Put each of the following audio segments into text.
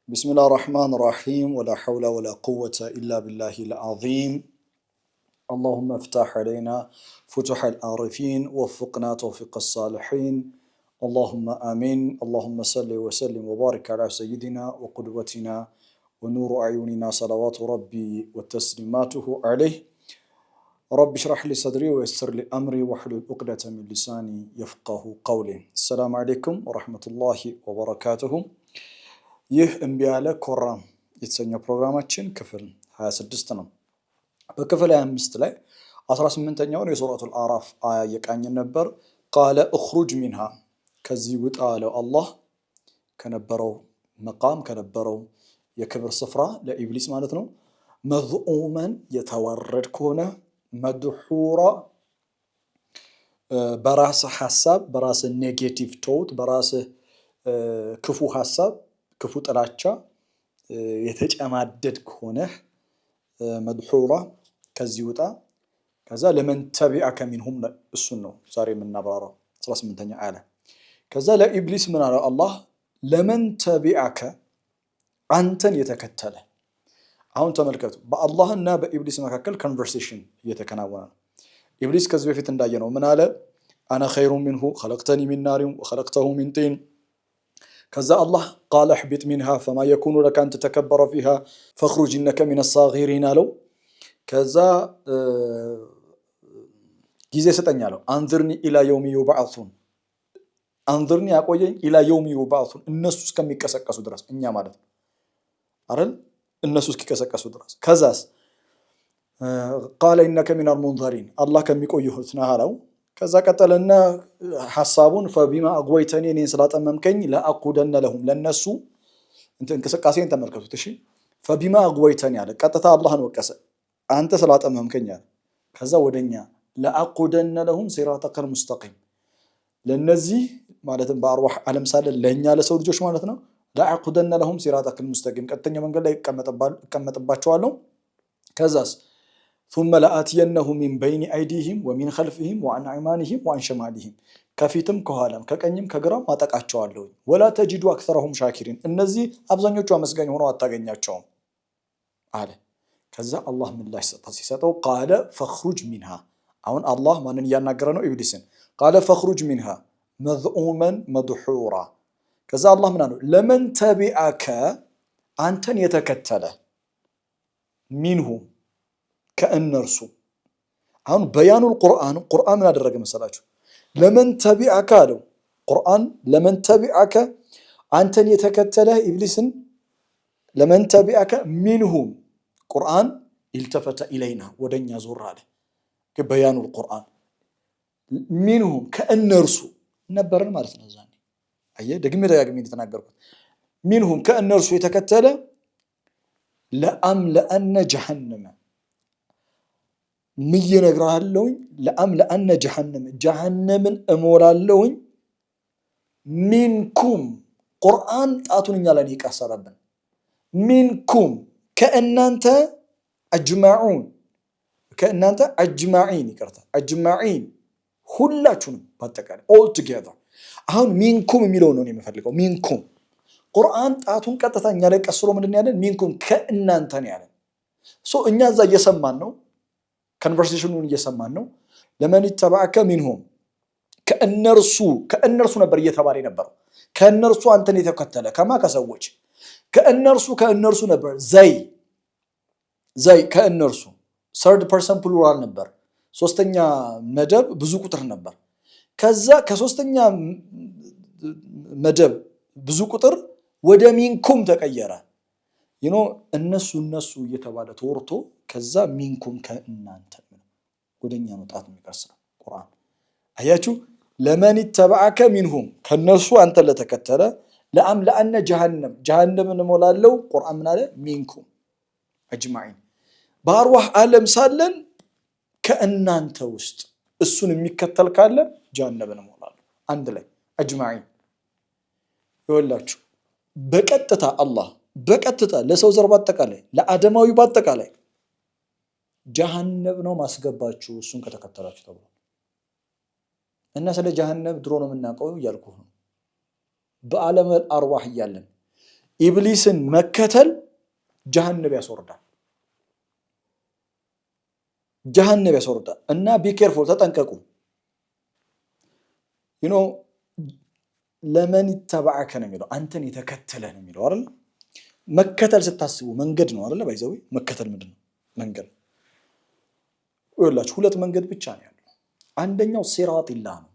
بسم الله الرحمن الرحيم ولا حول ولا قوة إلا بالله العظيم اللهم افتح علينا فتح العارفين وفقنا توفيق الصالحين اللهم آمين اللهم صل وسلم وبارك على سيدنا وقدوتنا ونور أعيننا صلوات ربي وتسليماته عليه رب اشرح لي صدري ويسر لي أمري واحلل عقدة من لساني يفقه قولي السلام عليكم ورحمة الله وبركاته ይህ እምቢ ያለ ኮራም የተሰኘው ፕሮግራማችን ክፍል 26 ነው። በክፍል 25 ላይ 18ኛውን የሱረቱል አዕራፍ አያ የቃኘን ነበር። ቃለ እኽሩጅ ሚንሃ ከዚህ ውጣ አለው አላህ ከነበረው መቃም ከነበረው የክብር ስፍራ ለኢብሊስ ማለት ነው። መዝኡመን የተዋረድ ከሆነ መድሑራ በራስህ ሐሳብ በራስህ ኔጌቲቭ ቶት በራስህ ክፉ ሐሳብ ክፉ ጥላቻ የተጨማደድ ከሆነ መድሑራ ከዚህ ውጣ። ከዛ ለመን ተቢዐከ ሚንሁም እሱን ነው ዛሬ የምናብራራው 18ኛ አያ ላይ። ከዛ ለኢብሊስ ምን አለው አላህ ለመን ተቢዐከ አንተን የተከተለ። አሁን ተመልከቱ በአላህና በኢብሊስ መካከል ኮንቨርሴሽን እየተከናወነ ነው። ኢብሊስ ከዚህ በፊት እንዳየነው ምን አለ? አነ ኸይሩን ሚንሁ ኸለቅተኒ ሚን ናሪን ወኸለቅተሁ ሚን ጢን። ከዛ አላህ ቃለ እሕቢጥ ሚንሃ ፈማ የኩኑ ለከ አን ተተከበረ ፊሃ ፈኽሩጅ ኢነከ ሚነ ሳጊሪን አለው። ከዛ ጊዜ ስጠኝ አለው። አንዝርኒ ኢላ የውሚ ዩብዐሱን አንዝርኒ ያቆየኝ ኢላ የውሚ ዩብዐሱን እነሱ እስከሚቀሰቀሱ ድረስ እኛ ማለት ነው አይደል? እነሱ እስኪቀሰቀሱ ድረስ። ከዛስ ቃለ ኢነከ ሚነል ሙንዘሪን አላህ ከሚቆዩት ነህ አለው። ከዛ ቀጠለና ሐሳቡን ፈቢማ አግወይተኒ እኔን ስላጠመምከኝ ለአቁደነ ለሁም ለነሱ እንቅስቃሴን ተመልከቱት። እሺ ፈቢማ አግወይተኒ አለ። ቀጥታ አላህን ወቀሰ። አንተ ስላጠመምከኝ አለ። ከዛ ወደኛ ለአቁደነ ለሁም ሲራጠከል ሙስተቂም ለነዚህ ማለትም በአርዋህ ዓለም ሳለ ለኛ ለሰው ልጆች ማለት ነው። ለአቁደነ ለሁም ሲራጠከል ሙስተቂም ቀጥተኛ መንገድ ላይ እቀመጥባቸዋለሁ። ከዛስ ثم لآتينهم من بين أيديهم ومن خلفهم وعن أيمانهم وعن شمالهم ከፊትም ከኋላም ከቀኝም ከግራም አጠቃቸዋለሁ። ወላ ተጅዱ አክሰረሁም ሻኪሪን እነዚህ አብዛኞቹ አመስጋኝ ሆነው አታገኛቸውም አለ። ከዛ አላህ ምላሽ ሲሰጠው ቃለ ፈኽሩጅ ሚንሃ። አሁን አላህ ማንን እያናገረ ነው? ኢብሊስን። ቃለ ፈኽሩጅ ሚንሃ መዝኡመን መድሑራ። ከዛ አላህ ምን አለው? ለመን ተቢዐከ አንተን የተከተለ ሚንሁም ከእነርሱ። አሁን በያኑል ቁርአን ምን አደረገ መሰላችሁ? ለመን ተቢዐከ አለው ቁርአን። ለመን ተቢዐከ አንተን የተከተለ ኢብሊስን ለመን ተቢዐከ ሚንሁም ቁርአን ኢልተፈተ ኢለይና ወደኛ ዞር አለ። በያኑል ቁርአን ሚንሁም ከእነርሱ ነበርን ማለት ነው። ዛኔ አየህ ደግሜ ደጋግሜ እንደተናገርኩት ሚንሁም ከእነርሱ የተከተለ ለአምለአነ ጀሀነመ ምዬ ነግርሃለሁኝ ለአምለአነ ጀሀነምን እሞላለሁኝ ሚንኩም ቁርአን ጣቱን እኛ ላይ ይቀሰረብን። ሚንኩም ከእናንተ አጅማዑን ከእናንተ አጅማዒን ይቅርታ አጅማዒን ሁላችሁንም በአጠቃላይ ኦል ቱጌዘር። አሁን ሚንኩም የሚለው ነው የምፈልገው። ሚንኩም ቁርአን ጣቱን ቀጥታ እኛ ላይ ቀስሮ ምንድን ያለን? ሚንኩም ከእናንተ ነው ያለን። እኛ እዛ እየሰማን ነው፣ ኮንቨርሴሽኑን እየሰማን ነው። ለመን ተበዐከ ሚንሁም ከእነርሱ ነበር እየተባለ ነበረው። ከእነርሱ አንተን የተከተለ ከማ ከሰዎች ከእነርሱ ነበር። ዘይ ከእነርሱ ሰርድ ፐርሰን ፕሉራል ነበር። ሶስተኛ መደብ ብዙ ቁጥር ነበር። ከዛ ከሶስተኛ መደብ ብዙ ቁጥር ወደ ሚንኩም ተቀየረ። እነሱ እየተባለ ተወርቶ ከዛ ሚንኩም ከእናንተ ወደኛ መጣት የሚቀስረው ቁርአን። አያችሁ ለመን ተበዐከ ሚንሁም ከነሱ አንተ ለተከተለ ለአምለአነ ጀሀነምን እሞላለሁ። ቁርአን ምን አለ? ሚንኩም አጅማዒን። በአርዋህ ዓለም ሳለን ከእናንተ ውስጥ እሱን የሚከተል ካለ ጀሀነምን እሞላለሁ። አንድ ላይ አጅማዒን። ይወላችሁ በቀጥታ አላህ በቀጥታ ለሰው ዘር ባጠቃላይ ለአደማዊ ባጠቃላይ ጀሀነም ነው ማስገባችሁ እሱን ከተከተላችሁ ተብሎ እና ስለ ጀሀነም ድሮ ነው የምናውቀው እያልኩህ ነው። በዓለም አርዋህ እያለን ኢብሊስን መከተል ጀሃነም ያስወርዳል። ጀሃነም ያስወርዳል። እና ቢኬርፉል ተጠንቀቁ። ለመን ይተባዐከ ነው የሚለው አንተን የተከተለ ነው የሚለው አይደል? መከተል ስታስቡ መንገድ ነው አይደል? ባይዘው መከተል ምንድን ነው? መንገድ ይኸውላችሁ፣ ሁለት መንገድ ብቻ ነው ያለው። አንደኛው ሲራጢላህ ነው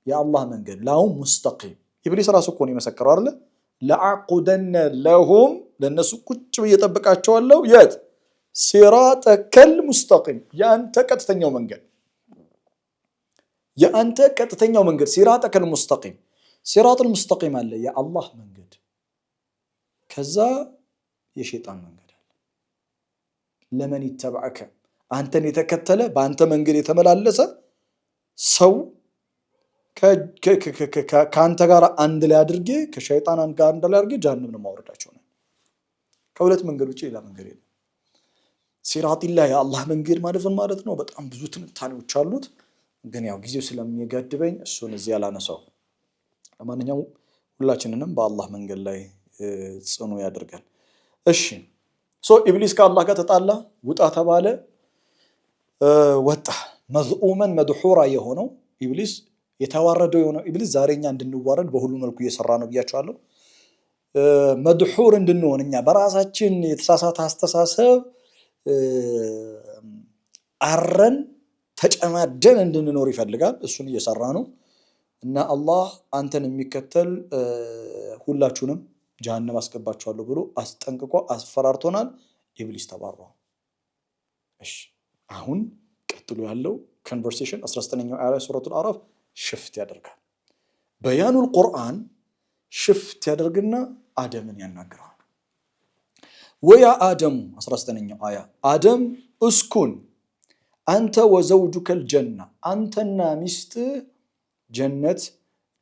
የአላህ መንገድ፣ ላሁም ሙስተቂም። ኢብሊስ ራሱ እኮ ነው የመሰከረው አይደል? ለአቁደነ ለሁም ለነሱ ቁጭ ብዬ እጠብቃቸዋለሁ። የት? ሲራጠከል ሙስተቂም፣ የአንተ ቀጥተኛው መንገድ፣ የአንተ ቀጥተኛው መንገድ ሲራጠከል ሙስተቂም። ሲራጡል ሙስተቂም አለ የአላህ መንገድ፣ ከዛ የሸይጣን መንገድ አለ። ለመን ይተባዐከ አንተን የተከተለ በአንተ መንገድ የተመላለሰ ሰው ከአንተ ጋር አንድ ላይ አድርጌ ከሸይጣን ጋር አንድ ላይ አድርጌ ጀሃነም ነው ማውረዳቸው ነው። ከሁለት መንገድ ውጪ ሌላ መንገድ የለም። ሲራጢላህ የአላህ መንገድ ማለት ነው። በጣም ብዙ ትንታኔዎች አሉት፣ ግን ያው ጊዜው ስለሚገድበኝ እሱን እዚህ ያላነሳው። ለማንኛውም ሁላችንንም በአላህ መንገድ ላይ ጽኑ ያደርጋል። እሺ ኢብሊስ ከአላህ ጋር ተጣላ፣ ውጣ ተባለ፣ ወጣ። መዝኡመን መድሑራ የሆነው ኢብሊስ፣ የተዋረደው የሆነው ኢብሊስ ዛሬ እኛ እንድንዋረድ በሁሉ መልኩ እየሰራ ነው ብያቸዋለሁ። መድሑር እንድንሆን እኛ በራሳችን የተሳሳተ አስተሳሰብ አረን ተጨማደን እንድንኖር ይፈልጋል። እሱን እየሰራ ነው። እና አላህ አንተን የሚከተል ሁላችሁንም ጀሃነም አስገባችኋለሁ ብሎ አስጠንቅቆ አስፈራርቶናል። ኢብሊስ ተባረረ። እሺ አሁን ቀጥሎ ያለው ኮንቨርሴሽን 19ኛው አያ ሱረቱል አዕራፍ ሽፍት ያደርጋል። በያኑል ቁርአን ሽፍት ያደርግና አደምን ያናግራል። ወያ አደሙ 19ኛው አያ አደም እስኩን አንተ ወዘውጁከል ጀና አንተና ሚስትህ ጀነት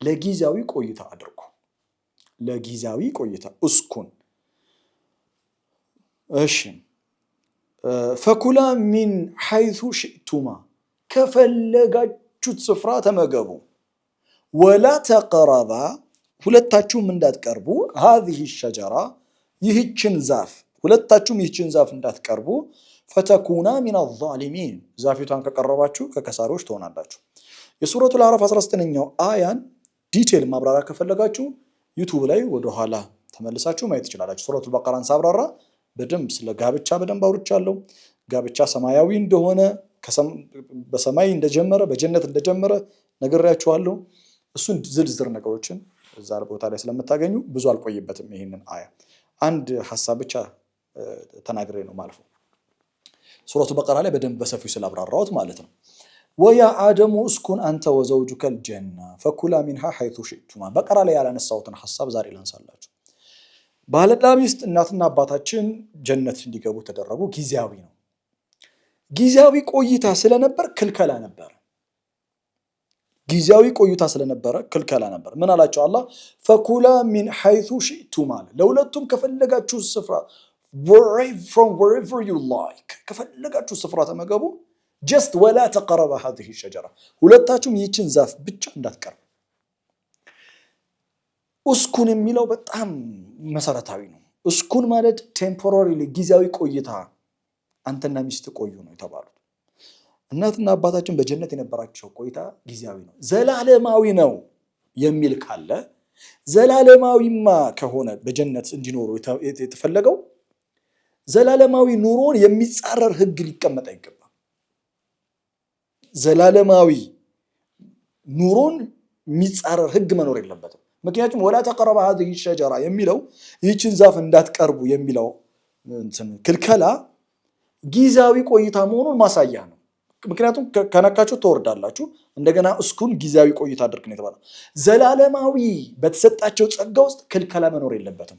ለጊዜያዊ ቆይታ አድርጉ። ለጊዜያዊ ቆይታ እስኩን። እሺ ፈኩላ ሚን ሐይሱ ሽእቱማ ከፈለጋችሁት ስፍራ ተመገቡ። ወላ ተቀረባ ሁለታችሁም እንዳትቀርቡ ሃዚህ ሸጀራ ይህችን ዛፍ ሁለታችሁም ይህችን ዛፍ እንዳትቀርቡ ፈተኩና ሚን አዛሊሚን ዛፊቷን ከቀረባችሁ ከከሳሪዎች ትሆናላችሁ። የሱረቱል አዕራፍ 19ኛው አያን ዲቴል ማብራሪያ ከፈለጋችሁ ዩቲዩብ ላይ ወደኋላ ተመልሳችሁ ማየት ትችላላችሁ። ሱረቱል በቀራን ሳብራራ በደንብ ስለ ጋብቻ በደንብ አውርቻለሁ። ጋብቻ ሰማያዊ እንደሆነ በሰማይ እንደጀመረ በጀነት እንደጀመረ ነግሬያችኋለሁ። እሱን ዝርዝር ነገሮችን እዛ ቦታ ላይ ስለምታገኙ ብዙ አልቆይበትም። ይሄንን አያ አንድ ሐሳብ ብቻ ተናግሬ ነው ማለፉ። ሱረቱ በቀራ ላይ በደንብ በሰፊው ስላብራራሁት ማለት ነው። ወያ አደሙ እስኩን አንተ ወዘውጁከል ጀና ፈኩላ ሚንሃ ሐይቱ ሽእቱማ። በቀራ ላይ ያላነሳሁትን ሐሳብ ዛሬ ላንሳላችሁ። ባልና ሚስት እናትና አባታችን ጀነት እንዲገቡ ተደረጉ። ጊዜያዊ ነው። ጊዜያዊ ቆይታ ስለነበር ክልከላ ነበር። ጊዜያዊ ቆይታ ስለነበረ ክልከላ ነበር። ምን አላቸው አላህ? ፈኩላ ሚን ሐይቱ ሽእቱማ ለሁለቱም ከፈለጋችሁ ስፍራ from wherever you like ከፈለጋችሁ ስፍራ ተመገቡ። ጀስት ወላ ተቀረበ هذه الشجرة ሁለታችሁም ይህችን ዛፍ ብቻ እንዳትቀርቡ። እስኩን የሚለው በጣም መሰረታዊ ነው። እስኩን ማለት ቴምፖራሪሊ ጊዜያዊ ቆይታ አንተና ሚስት ቆዩ ነው የተባሉት። እናትና አባታችን በጀነት የነበራቸው ቆይታ ጊዜያዊ ነው። ዘላለማዊ ነው የሚል ካለ ዘላለማዊማ ከሆነ በጀነት እንዲኖሩ የተፈለገው ዘላለማዊ ኑሮን የሚጻረር ህግ ሊቀመጥ አይገባም። ዘላለማዊ ኑሮን የሚጻረር ህግ መኖር የለበትም። ምክንያቱም ወላ ተቀረበ هذه الشجرة የሚለው ይህችን ዛፍ እንዳትቀርቡ የሚለው ክልከላ ጊዜያዊ ቆይታ መሆኑን ማሳያ ነው። ምክንያቱም ከነካችሁ ትወርዳላችሁ። እንደገና እስኩን ጊዜያዊ ቆይታ አድርግ ነው የተባለው። ዘላለማዊ በተሰጣቸው ጸጋ ውስጥ ክልከላ መኖር የለበትም።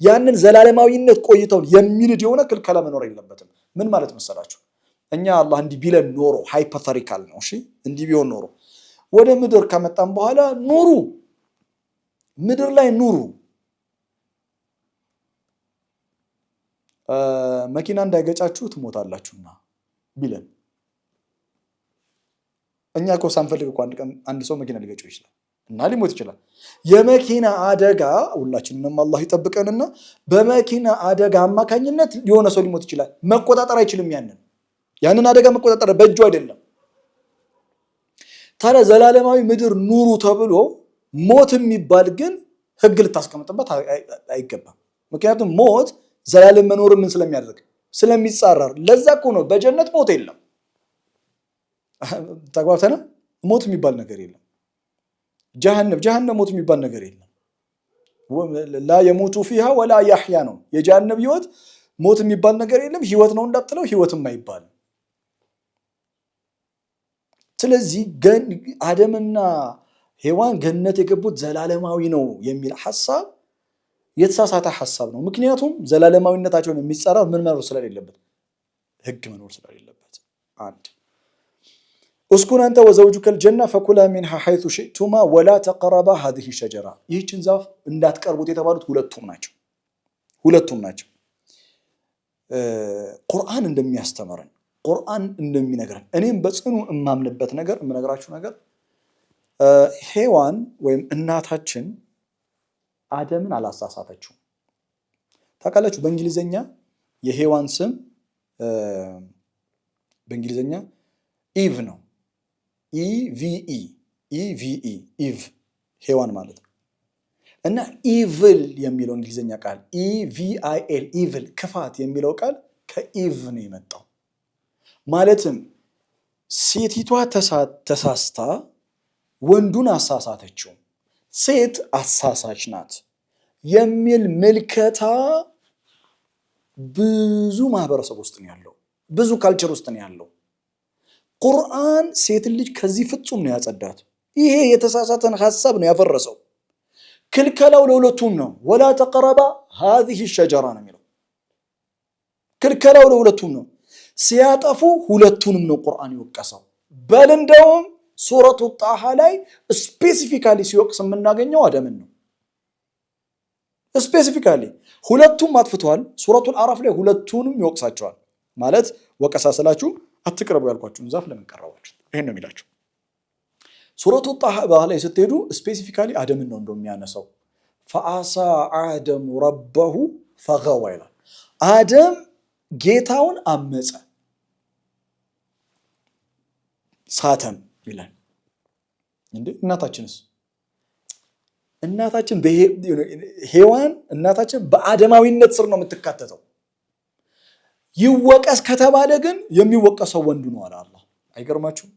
ያንን ዘላለማዊነት ቆይታውን የሚንድ የሆነ ክልከላ መኖር የለበትም። ምን ማለት መሰላችሁ? እኛ አላህ እንዲህ ቢለን ኖሮ ሃይፖቴቲካል ነው። እሺ እንዲህ ቢሆን ኖሮ ወደ ምድር ከመጣን በኋላ ኑሩ፣ ምድር ላይ ኑሩ፣ መኪና እንዳይገጫችሁ ትሞታላችሁና ቢለን፣ እኛ እኮ ሳንፈልግ እኮ አንድ ሰው መኪና ሊገጨው ይችላል። እና ሊሞት ይችላል። የመኪና አደጋ ሁላችንንም አላህ ይጠብቀንና በመኪና አደጋ አማካኝነት የሆነ ሰው ሊሞት ይችላል። መቆጣጠር አይችልም። ያንን አደጋ መቆጣጠር በእጁ አይደለም። ታዲያ ዘላለማዊ ምድር ኑሩ ተብሎ ሞት የሚባል ግን ህግ ልታስቀምጥበት አይገባም። ምክንያቱም ሞት ዘላለም መኖር ምን ስለሚያደርግ ስለሚጻረር። ለዛ እኮ ነው በጀነት ሞት የለም። ተግባብተና ሞት የሚባል ነገር የለም። ጀሃነም ሞት የሚባል ነገር የለም። ላ የሞቱ ፊሃ ወላ ያህያ ነው የጀሃነም ህይወት። ሞት የሚባል ነገር የለም። ህይወት ነው እንዳትለው ህይወትም አይባልም። ስለዚህ አደምና ሔዋን ገነት የገቡት ዘላለማዊ ነው የሚል ሐሳብ የተሳሳተ ሐሳብ ነው። ምክንያቱም ዘላለማዊነታቸውን የሚጻረር ምን መኖር ስለሌለበት ህግ መኖር ስለሌለበት። አንድ እስኩን አንተ ወዘውጁከ አልጀና ፈኩላ ሚንሃ ሐይቱ ሽእቱማ ወላ ተቀረባ ሀዚህ ሸጀራ። ይህችን ዛፍ እንዳትቀርቡት የተባሉት ሁለቱም ናቸው። ቁርአን እንደሚያስተምረን ቁርአን እንደሚነግረን እኔም በጽኑ እማምንበት ነገር የምነግራችሁ ነገር ሔዋን ወይም እናታችን አደምን አላሳሳተችው። ታውቃላችሁ በእንግሊዘኛ የሔዋን ስም በእንግሊዘኛ ኢቭ ነው። ኢቪኢ ኢቭ ሔዋን ማለት ነው። እና ኢቭል የሚለው እንግሊዘኛ ቃል ኢቪአይኤል ኢቭል ክፋት የሚለው ቃል ከኢቭ ነው የመጣው። ማለትም ሴቲቷ ተሳስታ ወንዱን አሳሳተችው፣ ሴት አሳሳች ናት የሚል ምልከታ ብዙ ማህበረሰብ ውስጥ ነው ያለው፣ ብዙ ካልቸር ውስጥ ነው ያለው። ቁርአን ሴት ልጅ ከዚህ ፍጹም ነው ያጸዳት። ይሄ የተሳሳተን ሐሳብ ነው ያፈረሰው። ክልከላው ለሁለቱም ነው። ወላ ተቀረባ هذه الشجرة ነው የሚለው። ክልከላው ለሁለቱም ነው። ሲያጠፉ ሁለቱንም ነው ቁርአን ይወቀሰው። በል እንደውም ሱረቱ ጣሃ ላይ ስፔሲፊካሊ ሲወቅስ የምናገኘው አደምን ነው። ስፔሲፊካሊ ሁለቱም አጥፍተዋል። ሱረቱል አዕራፍ ላይ ሁለቱንም ይወቅሳቸዋል። ማለት ወቀሳ ስላችሁ አትቅረቡ ያልኳችሁን ዛፍ ለምን ቀረባችሁ? ይሄን ነው የሚላችሁ። ሱረቱ ጣሃ ላይ ስትሄዱ ስፔሲፊካሊ አደምን ነው እንደሚያነሳው። ፈአሳ አደም ረበሁ ፈገዋ ይላል። አደም ጌታውን አመፀ ሳተም ይላል። እንዴ እናታችን ሔዋን እናታችን በአደማዊነት ስር ነው የምትካተተው። ይወቀስ ከተባለ ግን የሚወቀሰው ወንዱ ነው አለ አላህ። አይገርማችሁም?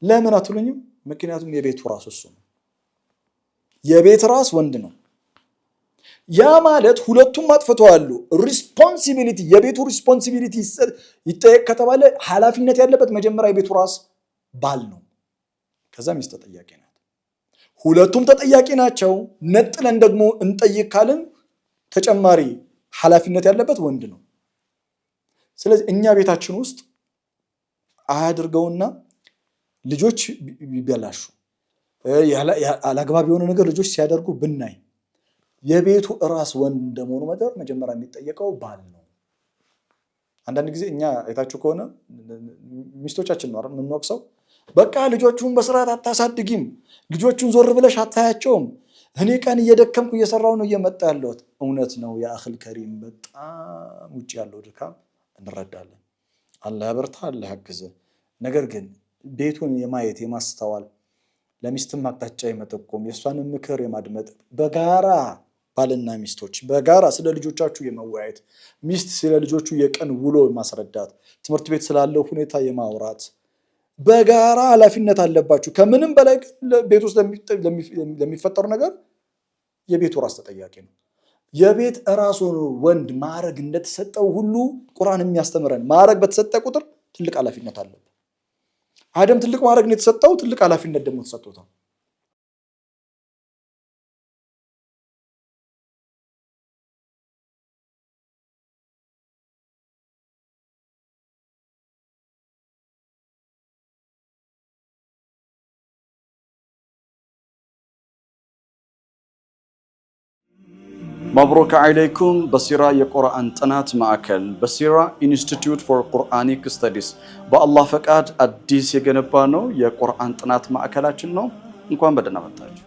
ለምን አትሉኝም? ምክንያቱም የቤቱ ራስ እሱ ነው። የቤት ራስ ወንድ ነው። ያ ማለት ሁለቱም አጥፍተዋል። ሪስፖንሲቢሊቲ የቤቱ ሪስፖንሲቢሊቲ ይጠየቅ ከተባለ ኃላፊነት ያለበት መጀመሪያ የቤቱ ራስ ባል ነው። ከዛ ሚስት ተጠያቂ ናት። ሁለቱም ተጠያቂ ናቸው። ነጥለን ደግሞ እንጠይቅ ካልን ተጨማሪ ኃላፊነት ያለበት ወንድ ነው። ስለዚህ እኛ ቤታችን ውስጥ አያድርገውና ልጆች ቢበላሹ አላግባብ የሆነ ነገር ልጆች ሲያደርጉ ብናይ የቤቱ ራስ ወንድ እንደመሆኑ መጠን መጀመሪያ የሚጠየቀው ባል ነው። አንዳንድ ጊዜ እኛ አይታችሁ ከሆነ ሚስቶቻችን ነው የምንወቅሰው። በቃ ልጆቹን በስርዓት አታሳድጊም፣ ልጆቹን ዞር ብለሽ አታያቸውም፣ እኔ ቀን እየደከምኩ እየሰራው ነው እየመጣ ያለሁት። እውነት ነው የአኽል ከሪም በጣም ውጭ ያለው ድካም እንረዳለን። አላህ ያበርታ፣ አላህ ያግዝ። ነገር ግን ቤቱን የማየት የማስተዋል ለሚስትም አቅጣጫ የመጠቆም የእሷንም ምክር የማድመጥ በጋራ ባልና ሚስቶች በጋራ ስለ ልጆቻችሁ የመወያየት ሚስት ስለ ልጆቹ የቀን ውሎ የማስረዳት ትምህርት ቤት ስላለው ሁኔታ የማውራት በጋራ ኃላፊነት አለባችሁ። ከምንም በላይ ቤት ውስጥ ለሚፈጠሩ ነገር የቤቱ ራስ ተጠያቂ ነው። የቤት ራሱ ወንድ ማዕረግ እንደተሰጠው ሁሉ ቁርአን የሚያስተምረን ማዕረግ በተሰጠ ቁጥር ትልቅ ኃላፊነት አለበት። አደም ትልቅ ማዕረግ ነው የተሰጠው፣ ትልቅ ኃላፊነት ደግሞ ተሰጥቶታል። مبروك عليكم بصيرة የቁርአን ጥናት ማዕከል በሲራ ኢንስቲትዩት ፎር ቁርአኒክ ስተዲስ በአላህ ፈቃድ አዲስ የገነባ ነው የቁርአን ጥናት ማዕከላችን ነው። እንኳን በደህና መጣችሁ።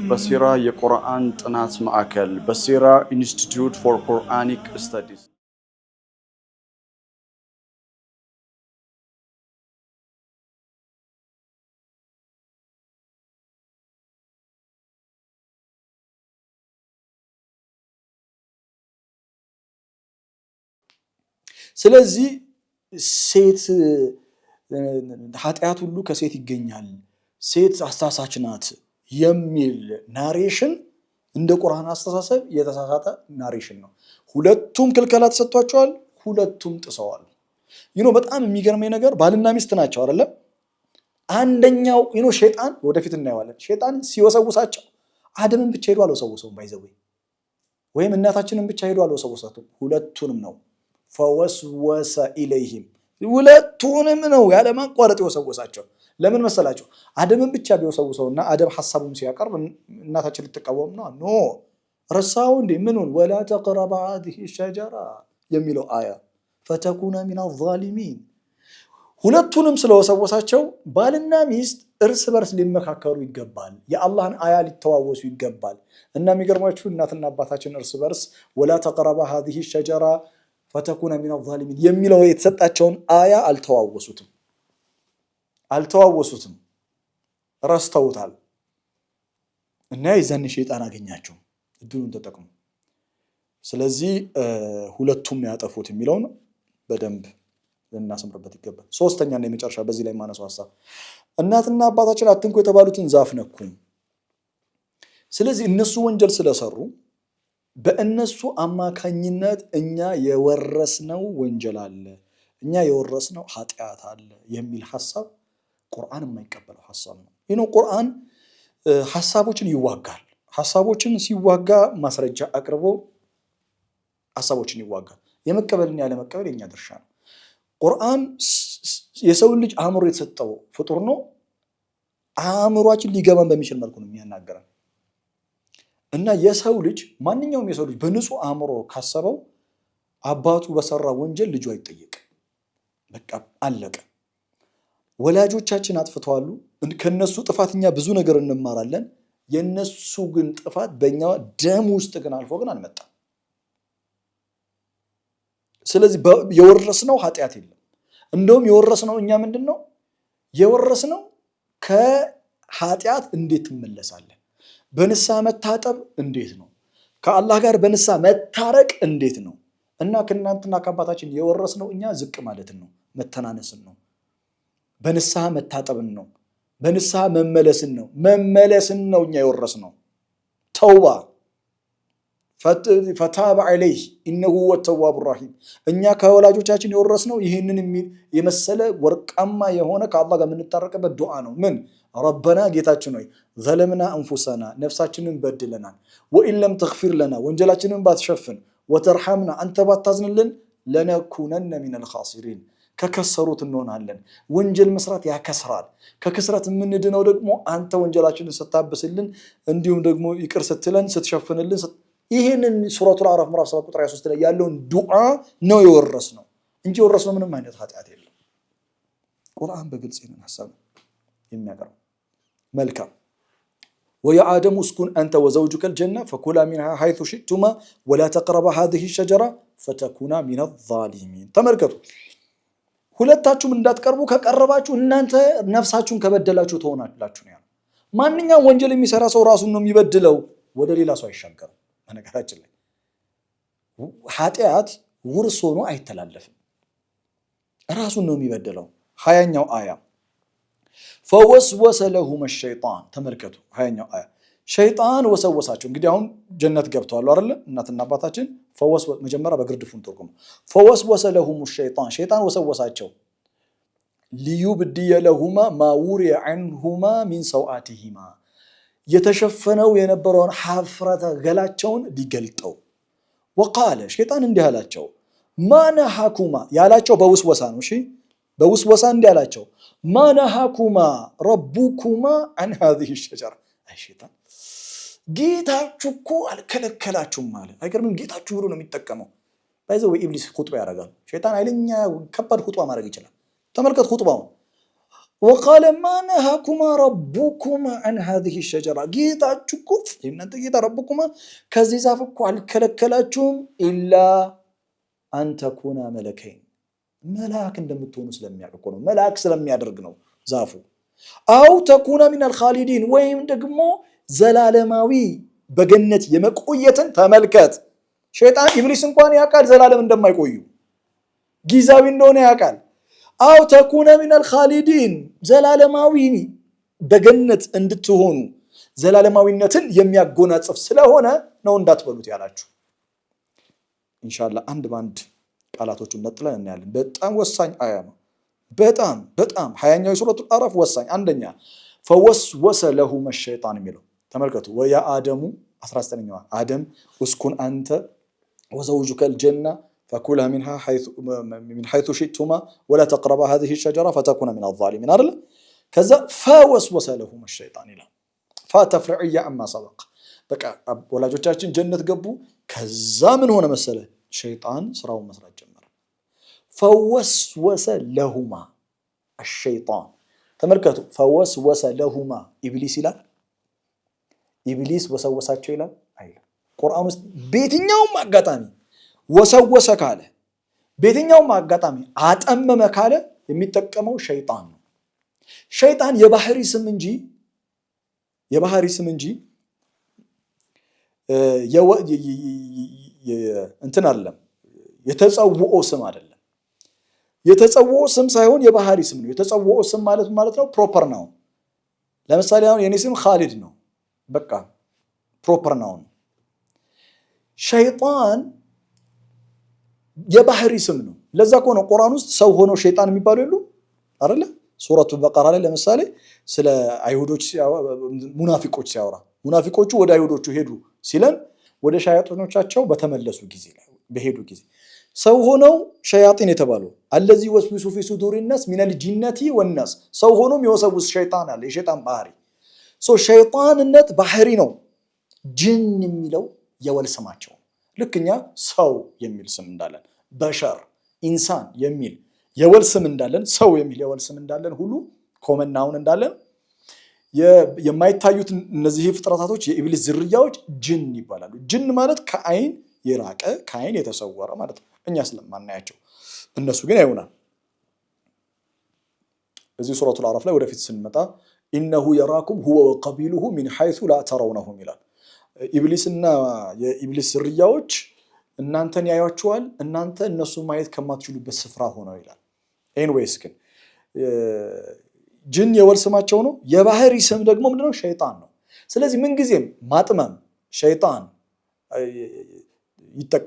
በሲራ የቁርአን ጥናት ማዕከል በሲራ ኢንስቲትዩት ፎር ቁርአኒክ ስተዲስ ስለዚህ ሴት ኃጢአት ሁሉ ከሴት ይገኛል፣ ሴት አሳሳች ናት የሚል ናሬሽን እንደ ቁርአን አስተሳሰብ የተሳሳተ ናሬሽን ነው። ሁለቱም ክልከላ ተሰጥቷቸዋል፣ ሁለቱም ጥሰዋል። በጣም የሚገርመኝ ነገር ባልና ሚስት ናቸው አይደለ? አንደኛው ሸይጣን ወደፊት እናየዋለን። ሸይጣን ሲወሰውሳቸው አደምን ብቻ ሄዶ አልወሰውሰውም፣ ባይዘው ወይም እናታችንን ብቻ ሄዶ አልወሰውሳቱም፣ ሁለቱንም ነው። ፈወስወሰ ኢለይሂም ሁለቱንም ነው ያለማቋረጥ የወሰወሳቸው። ለምን መሰላቸው? አደምን ብቻ ቢወሰውሰውና አደም ሐሳቡን ሲያቀርብ እናታችን ልትቃወም ነው። ኖ ረሳው እንዴ? ምኑን ወላ ተቅረባ هذه الشجرة የሚለው አያ ፈተኩነ ሚነ الظالمين። ሁለቱንም ስለወሰወሳቸው ባልና ሚስት እርስ በርስ ሊመካከሩ ይገባል፣ የአላህን አያ ሊተዋወሱ ይገባል። እና የሚገርማችሁ እናትና አባታችን እርስ በርስ ወላ ተቅረባ هذه الشجرة ፈተኩነ ሚነ الظالمين የሚለው የተሰጣቸውን አያ አልተዋወሱትም፣ ረስተውታል። እና የዛን ሸይጣን አገኛቸው፣ እድሉን ተጠቅሙ። ስለዚህ ሁለቱም ነው ያጠፉት የሚለውን በደንብ ልናሰምርበት ይገባል። ሶስተኛና የመጨረሻ በዚህ ላይ ማነሳው ሐሳብ እናትና አባታችን አትንኩ የተባሉትን ዛፍ ነኩ። ስለዚህ እነሱ ወንጀል ስለሰሩ በእነሱ አማካኝነት እኛ የወረስነው ወንጀል አለ፣ እኛ የወረስነው ኃጢአት አለ የሚል ሐሳብ ቁርአን የማይቀበለው ሐሳብ ነው። ቁርአን ሐሳቦችን ይዋጋል። ሐሳቦችን ሲዋጋ ማስረጃ አቅርቦ ሐሳቦችን ይዋጋል። የመቀበልና ያለ መቀበል የኛ ድርሻ ነው። ቁርአን የሰው ልጅ አእምሮ የተሰጠው ፍጡር ነው። አእምሯችን ሊገባን በሚችል መልኩ ነው የሚያናገረን። እና የሰው ልጅ ማንኛውም የሰው ልጅ በንጹህ አእምሮ ካሰበው አባቱ በሰራ ወንጀል ልጁ አይጠየቅም። በቃ አለቀ። ወላጆቻችን አጥፍተዋል፣ ከነሱ ጥፋት እኛ ብዙ ነገር እንማራለን። የነሱ ግን ጥፋት በእኛ ደም ውስጥ ግን አልፎ ግን አልመጣም። ስለዚህ የወረስነው ኃጢአት የለም። እንደውም የወረስነው እኛ ምንድነው የወረስነው? ከኃጢአት እንዴት ትመለሳለህ? በንስሐ መታጠብ እንዴት ነው? ከአላህ ጋር በንስሐ መታረቅ እንዴት ነው? እና ከእናንተና ከአባታችን የወረስነው እኛ ዝቅ ማለትን ነው፣ መተናነስን ነው፣ በንስሐ መታጠብን ነው፣ በንስሐ መመለስን ነው እኛ የወረስነው። ተውባ ፈታበ ዐለይህ ኢነሁ ሁወ ተዋቡ ረሂም። እኛ ከወላጆቻችን የወረስነው ይህንን የመሰለ ወርቃማ የሆነ ከአላህ ጋር የምንታረቅበት ዱዓ ነው። ምን ረበና ጌታችን ሆይ ዘለምና አንፉሰና ነፍሳችንን በድለናል፣ ወኢን ለም ተግፊር ለና ወንጀላችንን ባትሸፍን፣ ወተርሐምና አንተ ባታዝንልን፣ ለነኩነነ ሚነል ኻሲሪን ከከሰሩት እንሆናለን። ወንጀል መስራት ያከስራል። ከክስረት የምንድነው ደግሞ አንተ ወንጀላችንን ስታብስልን እንዲሁም ደግሞ ይቅር ስትለን ስትሸፍንልን ይሄንን ሱረቱል አዕራፍ ምዕራፍ 7 ቁጥር 23 ላይ ያለውን ዱዓ ነው የወረስነው እንጂ የወረስነው ምንም አይነት ኃጢአት የለም። ቁርአን በግልጽ ይሄንን ሐሳብ የሚያቀርበው መልካም ويا آدم اسكن أنت وزوجك الجنة فكلا منها حيث شئتما ولا تقربا هذه الشجرة فتكونا من الظالمين ተመልከቱ ሁለታችሁም እንዳትቀርቡ ከቀረባችሁ እናንተ ነፍሳችሁን ከበደላችሁ ትሆናላችሁ ነው ያለው። ማንኛውም ወንጀል የሚሰራ ሰው ራሱን ነው የሚበድለው፣ ወደ ሌላ ሰው አይሻገርም። በነገራችን ላይ ኃጢአት ውርስ ሆኖ አይተላለፍም፣ ራሱን ነው የሚበድለው። 20ኛው አያ فوسوس لهما الشيطان ተመልከቱ 20ኛው አያ ሸይጣን ወሰወሳቸው። እንግዲህ አሁን ጀነት ገብተዋል አይደል? እናትና አባታችን መጀመሪያ በግርድፉን ተርጉም فوسوس لهم الشيطان ሸይጣን ወሰወሳቸው ليبدي لهما ما وري عنهما من سوآتهما የተሸፈነው የነበረውን ሐፍረተ ገላቸውን ሊገልጠው وقال ሸይጣን እንዲህ አላቸው ما نهاكما ያላቸው በውስወሳ ነው። እሺ በውስወሳ እንዲህ አላቸው ما نهاكما ربكما عن هذه الشجرة አይ ሸይጣን ጌታችሁ እኮ አልከለከላችሁም ማለት አይገርምም? ጌታችሁ ብሎ ነው የሚጠቀመው። ባይዘው ኢብሊስ ኹጥባ ያደርጋል። ሸይጣን ኃይለኛ ከባድ ኹጥባ ማድረግ ይችላል። ተመልከት ኹጥባውን وقال ما نهاكما ربكما عن هذه الشجرة ጌታችሁ እኮ እናንተ ጌታ ربكما ከዚህ ዛፍ እኮ አልከለከላችሁም إلا أن تكونا ملكين መላእክ እንደምትሆኑ ስለሚያውቅ እኮ ነው። መላእክ ስለሚያደርግ ነው ዛፉ። አው ተኩና ሚነል ኻሊዲን ወይም ደግሞ ዘላለማዊ በገነት የመቆየትን ተመልከት። ሸይጣን ኢብሊስ እንኳን ያውቃል ዘላለም እንደማይቆዩ ጊዜያዊ እንደሆነ ያውቃል። አው ተኩና ሚነል ኻሊዲን ዘላለማዊ በገነት እንድትሆኑ ዘላለማዊነትን የሚያጎናጽፍ ስለሆነ ነው እንዳትበሉት ያላችሁ። ኢንሻአላህ አንድ ባንድ ቃላቶቹን ነጥለን እናያለን። በጣም ወሳኝ አያ ነው። በጣም 20ኛው ሱረቱል አዕራፍ ወሳኝ። አንደኛ فوسوس لهما الشيطان የሚለው ተመልከቱ። ويا آدم 19ኛው አደም اسكن أنت وزوجك الجنة فكلا منها من حيث شئتما ولا تقربا هذه الشجرة فتكونا من الظالمين አይደል? ከዛ فوسوس لهما الشيطان ይላል فتفرعيا عما سبق በቃ ወላጆቻችን ጀነት ገቡ። ከዛ ምን ሆነ መሰለ ሸይጣን ስራውን መስራት ጀመረ። فوسوس لهما الشيطان ተመልከቱ። فوسوس لهما ኢብሊስ ይላል። ኢብሊስ ወሰወሳቸው ይላል አይደል? ቁርአን ውስጥ በየትኛውም አጋጣሚ ወሰወሰ ካለ በየትኛውም አጋጣሚ አጠመመ ካለ የሚጠቀመው ሸይጣን ነው። ሸይጣን የባህሪ ስም እንጂ እንትን አይደለም። የተጸውኦ ስም አይደለም። የተጸውኦ ስም ሳይሆን የባህሪ ስም ነው። የተጸውኦ ስም ማለት ነው ፕሮፐር ነው። ለምሳሌ አሁን የኔ ስም ኻሊድ ነው። በቃ ፕሮፐር ነው። ሸይጣን የባህሪ ስም ነው። ለዛ እኮ ነው ቁርአን ውስጥ ሰው ሆኖ ሸይጣን የሚባሉ የሉ አይደለ? ሱረቱ በቀራ ላይ ለምሳሌ ስለ አይሁዶች ሙናፊቆች ሲያወራ ሙናፊቆቹ ወደ አይሁዶቹ ሄዱ ሲለን ወደ ሸያጢኖቻቸው በተመለሱ ጊዜ በሄዱ ጊዜ ሰው ሆነው ሸያጢን የተባሉ الذي يوسوس في صدور الناس من الجنة والناس ሰው ሆኖም የወሰውስ ሸይጣን አለ። የሸይጣን ባህሪ ሸይጣንነት ባህሪ ነው። ጅን የሚለው የወል ስማቸው ልክኛ ሰው የሚል ስም እንዳለን በሸር ኢንሳን የሚል የወል ስም እንዳለን ሰው የሚል የወል ስም እንዳለን ሁሉ ኮመን ናውን እንዳለን የማይታዩት እነዚህ ፍጥረታቶች የኢብሊስ ዝርያዎች ጅን ይባላሉ። ጅን ማለት ከአይን የራቀ ከአይን የተሰወረ ማለት ነው። እኛ ስለማናያቸው እነሱ ግን ያዩናል። በዚህ ሱረቱል አዕራፍ ላይ ወደፊት ስንመጣ ኢነሁ የራኩም ሁወ ወቀቢሉሁ ሚን ሐይሱ ላ ተረውነሁም ይላል። ኢብሊስና የኢብሊስ ዝርያዎች እናንተን ያዩአችኋል እናንተ እነሱ ማየት ከማትችሉበት ስፍራ ሆነው ይላል። ኤኒዌይስ ግን ጅን የወል ስማቸው ነው። የባህሪ ስም ደግሞ ምንድነው? ሸይጣን ነው። ስለዚህ ምን ጊዜም ማጥመም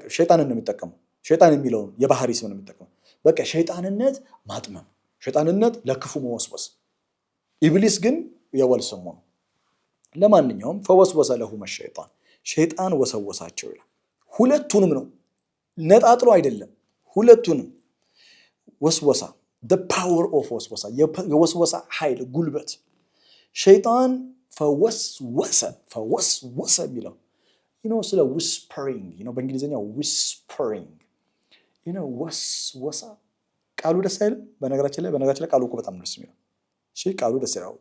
ሸይጣንን ነው የሚጠቀመው። ሸይጣን የሚለውን የባህሪ ስም ነው የሚጠቀመው። በቃ ሸይጣንነት ማጥመም፣ ሸይጣንነት ለክፉ መወስወስ። ኢብሊስ ግን የወል ስሙ ነው። ለማንኛውም ፈወስወሰ ለሁመ ሸይጣን ሸይጣን ወሰወሳቸው ይላል። ሁለቱንም ነው ነጣጥሎ አይደለም። ሁለቱንም ወስወሳ the power of ወስወሳ የወስወሳ ኃይል ጉልበት ሸይጣን ፈወስወሰ የሚለው ስለ whispering በእንግሊዝኛው whispering ወስወሳ ቃሉ ደስ አይልም በነገራችን ላይ ቃሉ እኮ በጣም ደስ የሚለው ቃሉ ደስ ይላል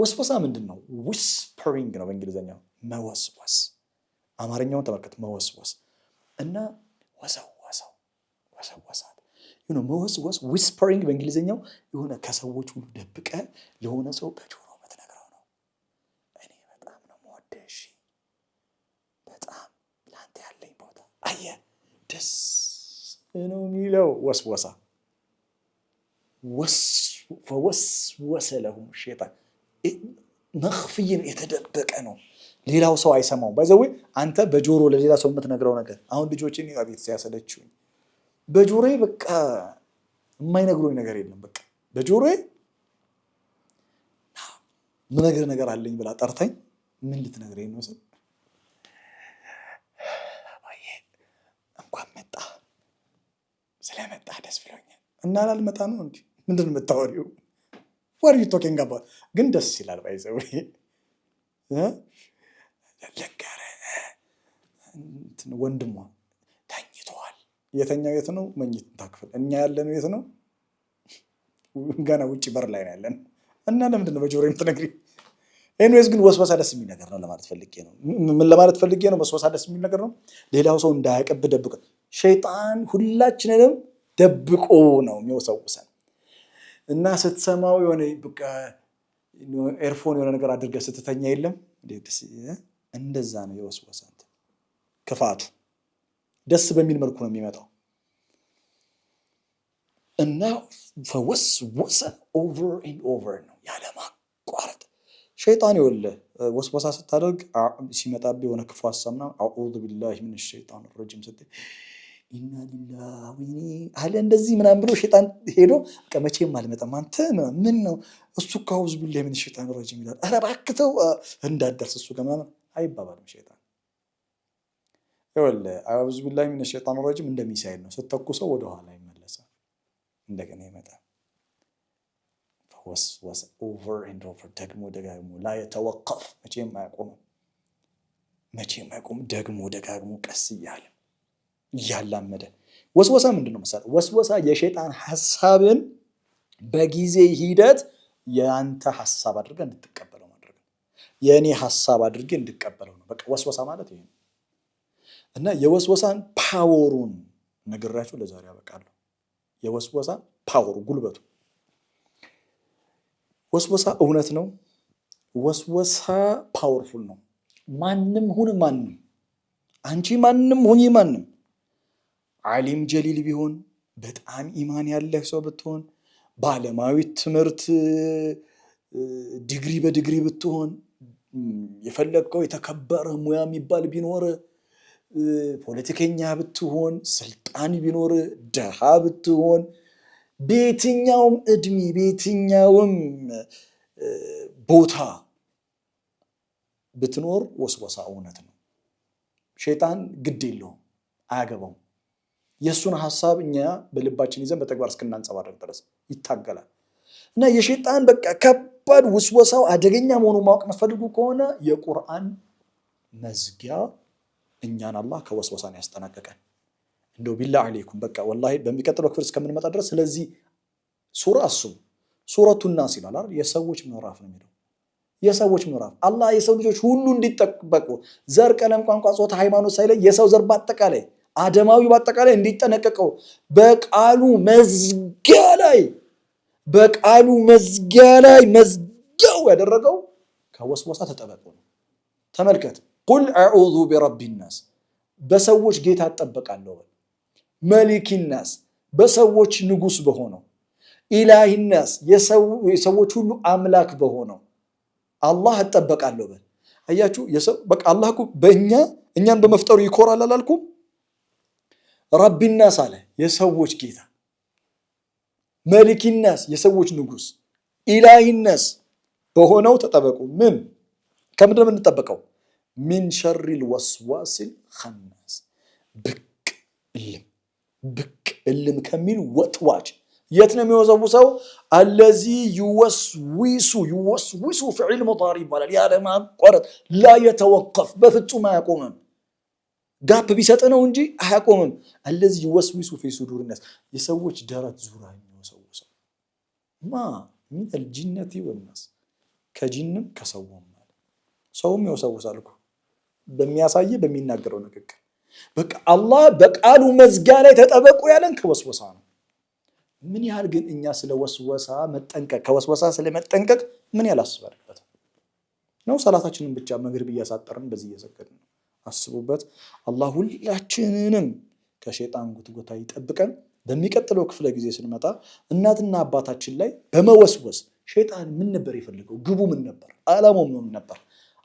ወስወሳ ምንድነው whispering ነው በእንግሊዝኛው መወስወስ አማርኛውን ተመልከት መወስወስ እና ወሰወሳት መወስወስ whispering በእንግሊዝኛው የሆነ ከሰዎች ሁሉ ደብቀ ለሆነ ሰው በጆሮ የምትነግረው ነው እኔ በጣም ነው የምወደሽ በጣም ላንተ ያለኝ ቦታ አየህ ደስ ነው የሚለው ወስወሳ ፈወስወሰ ለሁም ሸይጣን መخفي የተደበቀ ነው ሌላው ሰው አይሰማው ባይዘው አንተ በጆሮ ለሌላ ሰው የምትነግረው ነገር አሁን ልጆችን ያቤት ሲያሰለችኝ በጆሮዬ በቃ የማይነግሩኝ ነገር የለም በቃ በጆሮዬ ምን ነገር አለኝ ብላ ጠርተኝ ምን ልትነግረኝ ነው ሰው አባዬ እንኳን መጣ ስለመጣ ደስ ብሎኛል እና ላልመጣ ነው እንዴ ምንድነው የምታወሪው what are you talking about ግን ደስ ይላል ባይዘው ለከረ ወንድሟ ተኝቷል የተኛው የት ነው መኝታ ክፍል እኛ ያለነው የት ነው ገና ውጪ በር ላይ ያለን እና ለምንድነው በጆሮዬ የምትነግሪኝ ኤኒዌይስ ግን ወስወሳ ደስ የሚል ነገር ነው ለማለት ፈልጌ ነው ምን ለማለት ፈልጌ ነው ወስወሳ ደስ የሚል ነገር ነው ሌላው ሰው እንዳያቀብ ደብቆ ሸይጣን ሁላችንንም ደብቆ ነው የሚወሰውሰን እና ስትሰማው የሆነ በቃ ኤርፎን የሆነ ነገር አድርገህ ስትተኛ የለም እንደዛ ነው የወስወሳት ክፋቱ ደስ በሚል መልኩ ነው የሚመጣው እና ፈወስወሰ over and over ነው ያለማቋረጥ ሸይጣን ይወለ ወስወሳ ስታደርግ ሲመጣብህ የሆነ ክፉ ሐሳብና አዑዙ ቢላሂ ሚነሽ ሸይጣን ረጂም ስትይ ኢና ሊላሂ አለ እንደዚህ ምናምን ብሎ ሸይጣን ሄዶ ከመቼም አልመጣም አንተ ምን ነው እሱ አዑዙ ቢላሂ ሚነሽ ሸይጣን ረጂም ይላል ኧረ እባክህ ተው እንዳትደርስ እሱ ከማለት አይባባልም ሸይጣን ይወለ አዑዙ ቢላሂ ሚነሽ ሸይጣን ረጂም እንደሚሳይል ነው ስትተኩሰው ወደ ኋላ ይመለሳል እንደገና ይመጣል ወስወሰ over and over ደግሞ ደጋግሞ لا يتوقف መቼም አይቆም ደግሞ ደጋግሞ ቀስ እያላመደ ወስወሳ ምንድነው መሰለህ ወስወሳ የሸይጣን ሐሳብን በጊዜ ሂደት ያንተ ሐሳብ አድርገህ እንድትቀበለው ማድረግ የኔ ሐሳብ አድርገህ እንድትቀበለው ነው በቃ ወስወሳ ማለት ይሄ ነው እና የወስወሳን ፓወሩን ነግራችሁ ለዛሬ ያበቃለሁ የወስወሳ ፓወሩ ጉልበቱ ወስወሳ እውነት ነው ወስወሳ ፓወርፉል ነው ማንንም ሁን ማንንም አንቺ ማንንም ሁኚ ማንንም ዓሊም ጀሊል ቢሆን በጣም ኢማን ያለህ ሰው ብትሆን ባለማዊ ትምህርት ዲግሪ በዲግሪ ብትሆን የፈለከው የተከበረ ሙያ የሚባል ቢኖር ፖለቲከኛ ብትሆን ስልጣን ቢኖር ደሃ ብትሆን በየትኛውም እድሜ በየትኛውም ቦታ ብትኖር ወስወሳ እውነት ነው ሸይጣን ግድ የለውም አያገባውም የሱን ሐሳብ እኛ በልባችን ይዘን በተግባር እስከናንጸባረቅ ድረስ ይታገላል እና የሸይጣን በቃ ከባድ ወስወሳው አደገኛ መሆኑን ማወቅ መፈልጉ ከሆነ የቁርአን መዝጊያ እኛን አላህ ከወስወሳን ያስጠነቀቀን እንደው ቢላ አለይኩም በቃ ወላሂ በሚቀጥለው ክፍል እስከምንመጣ ድረስ ስለዚህ ሱረቱ ናስ ይላል አይደል የሰዎች ምዕራፍ ነው የሚለው የሰዎች ምዕራፍ አላህ የሰው ልጆች ሁሉ እንዲጠበቁ ዘር ቀለም ቋንቋ ጾታ ሃይማኖት ሳይለይ የሰው ዘር በአጠቃላይ አደማዊ በአጠቃላይ እንዲጠነቀቀው በቃሉ መዝጊያ ላይ መዝጊያው ያደረገው ከወስወሳ ተጠበቁ ነው ተመልከት ቁል አዑዙ ቢረቢ الناس በሰዎች ጌታ ተጠበቃለሁ መሊክ الناس በሰዎች ንጉስ በሆነው ኢላሂ الناس የሰዎች ሁሉ አምላክ በሆነው አላህ ተጠበቃለሁ በል አያችሁ የሰው በቃ አላህ እኮ እኛን በመፍጠሩ ይኮራል አላልኩም ረቢ الناس አለ የሰዎች ጌታ መሊክ الناس የሰዎች ንጉስ ኢላሂ الناس በሆነው ተጠበቁ ምን ከምንድነው የምንጠበቀው من شر الوسواس الخناس بك እልም ከሚል ወጥዋጭ የት ነው የሚወዘውሰው? አለዚ ይወስዊሱ ፊዕል ሙዳሪ ይባላል። ያለ ማቋረጥ ላ የተወቀፍ በፍጹም አያቆምም። ጋፕ ቢሰጥ ነው እንጂ አያቆምም። አለዚ ይወስዊሱ ፊ ሱዱር ናስ የሰዎች ደረት ዙሪያ የሚወሰውሰው ሚነል ጂነቲ ወናስ ከጂንም ከሰውም ሰውም ይወሰውሳል እኮ በሚያሳይ በሚናገረው ንግግር። በቃ አላህ በቃሉ መዝጊያ ላይ ተጠበቁ ያለን ከወስወሳ ነው። ምን ያህል ግን እኛ ስለ ወስወሳ መጠንቀቅ ከወስወሳ ስለመጠንቀቅ ምን ያህል አስበንበት ነው? ሰላታችንን ብቻ መግሪብ እያሳጠርን በዚህ እየሰገድን ነው። አስቡበት። አላህ ሁላችንንም ከሸይጣን ጉትጎታ ይጠብቀን። በሚቀጥለው ክፍለ ጊዜ ስንመጣ እናትና አባታችን ላይ በመወስወስ ሸይጣን ምን ነበር የፈለገው? ግቡ ምን ነበር? ዓላማው ምን ነበር?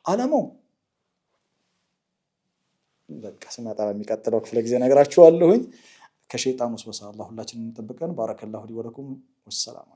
ዓላማው በቃ ስመጣ በሚቀጥለው ክፍለ ጊዜ ነግራችኋለሁኝ። ከሸይጣን ወስወሳ አላህ ሁላችንን ይጠብቀን። ባረከላሁ ሊ ወለኩም ወሰላም።